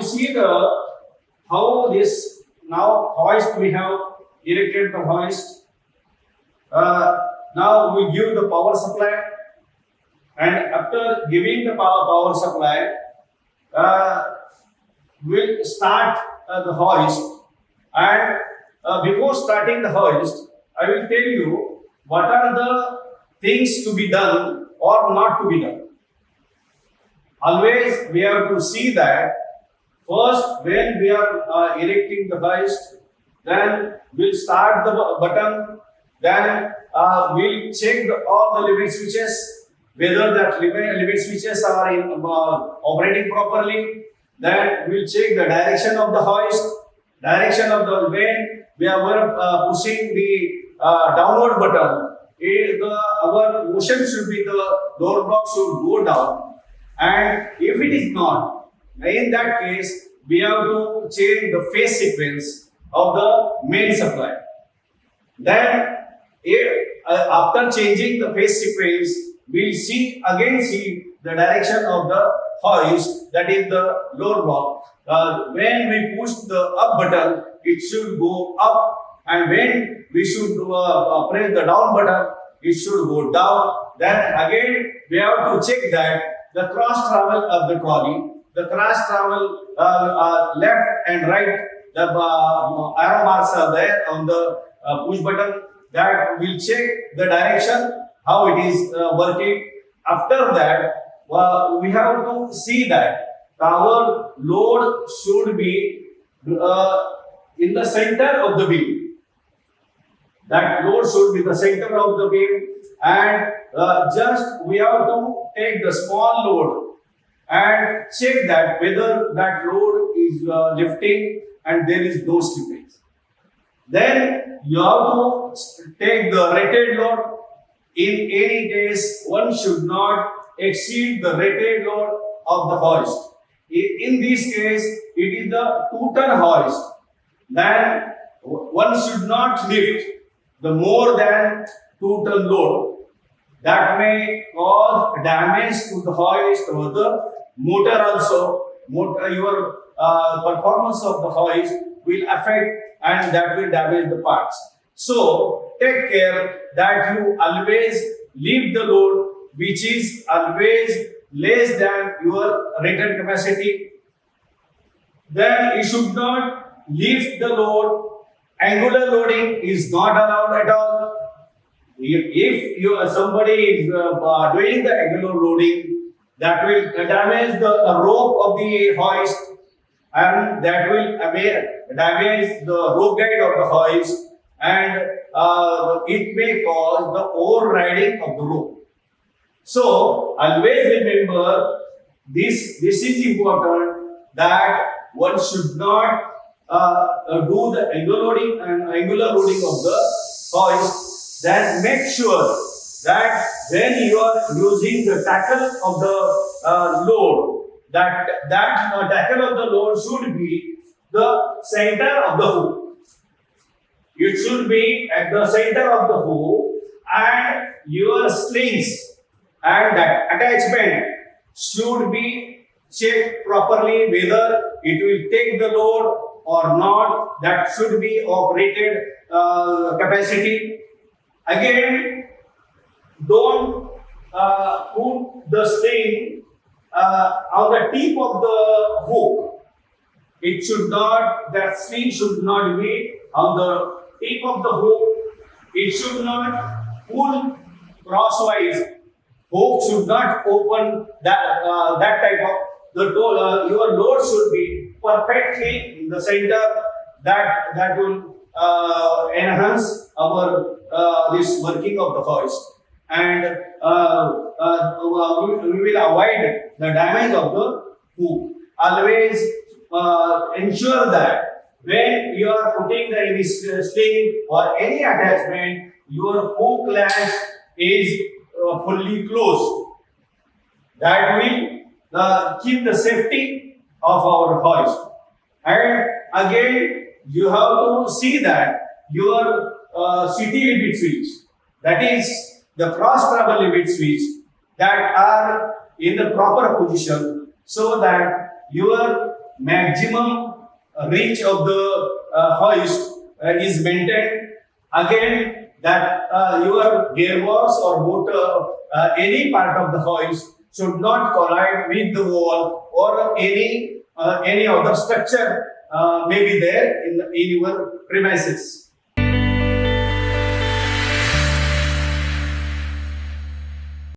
we see how this now hoist we have erected the hoist. Now we give the power supply, and after giving the power supply, we'll start the hoist. And before starting the hoist, I will tell you what are the things to be done or not to be done. Always we have to see that first when we are erecting the hoist, then we'll start the button, then we'll check all the limit switches, whether that limit switches are operating properly. Then we'll check the direction of the hoist, direction of the when we are pushing the downward button. Our motion should be the door block should go down, and if it is not, in that case we have to change the phase sequence of the main supply. Then after changing the phase sequence, we'll see the direction of the hoist, that is the lower block. When we push the up button, it should go up, and when we should press the down button, it should go down. Then again we have to check that the cross travel of the trolley, the cross travel left and right, the arrow marks are there on the push button. That will check the direction, how it is working. After that, we have to see that our load should be in the center of the beam. That load should be the center of the beam, and just we have to take the small load and check that whether that load is lifting and there is no slippage. Then you have to take the rated load. In any case, one should not exceed the rated load of the hoist. In this case, it is the 2-ton hoist. Then one should not lift the more than 2-ton load. That may cause damage to the hoist or the motor also. Your performance of the hoist will affect, and that will damage the parts. So take care that you always leave the load which is always less than your rated capacity. Then you should not lift the load. Angular loading is not allowed at all. If somebody is doing the angular loading, that will damage the rope of the hoist, and that will damage the rope guide of the hoist, and it may cause the overriding of the rope. So always remember this is important, that one should not do the angular loading of the hoist. Then make sure that when you are using the tackle of the load, that tackle of the load should be the center of the hook. It should be at the center of the hook, and your slings and that attachment should be checked properly whether it will take the load or not. That should be operated capacity. Again, don't put the sling on the tip of the hook. It should not, that sling should not be on the tip of the hook. It should not pull crosswise. Hook should not open that type of the door. Your load should be perfectly in the center. That will enhance our this working of the hoist, and we will avoid the damage of the hook. Always ensure that when you are putting any sling or any attachment, your hook latch is fully closed. That will keep the safety of our hoist. And again, you have to see that your CT limit switch, that is the cross travel limit switch, that are in the proper position, so that your maximum reach of the hoist is maintained. Again, that your gearbox or motor, any part of the hoist should not collide with the wall or any other structure may be there in your premises.